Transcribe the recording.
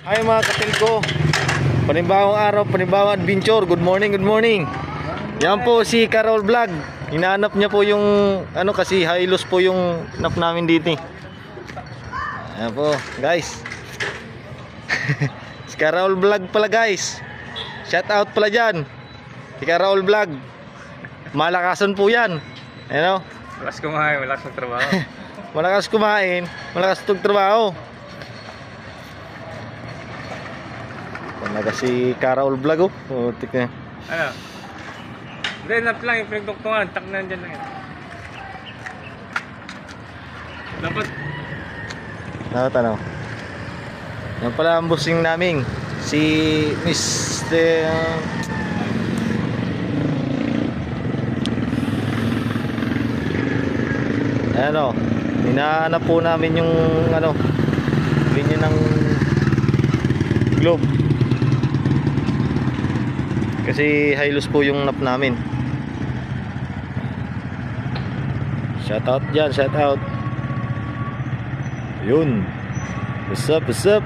Hi mga kapil ko, panibawang araw, panibawang adventure. Good morning, good morning. Yan po si Carol Vlog. Hinahanap niya po yung ano kasi high loss po yung nap namin dito. Yan po guys. Si Carol Vlog pala guys. Shout out pala dyan si Carol Vlog. Malakasan po yan. Ano? Malakas kumain, malakas magtrabaho. Malakas kumain, malakas tugtrabaho. Talaga si Carol Vlog oh. Putik na. Ano? Hindi, nap lang yung pinagduktungan. Tak na dyan lang yun. Dapat. Tanaw. Yan pala ang busing namin. Si Mr. Ayan o. Hinahanap po namin yung ano, linya ng globe. Kasi high loss po yung nap namin. Shout out dyan, shout out. Yun. What's up, what's up?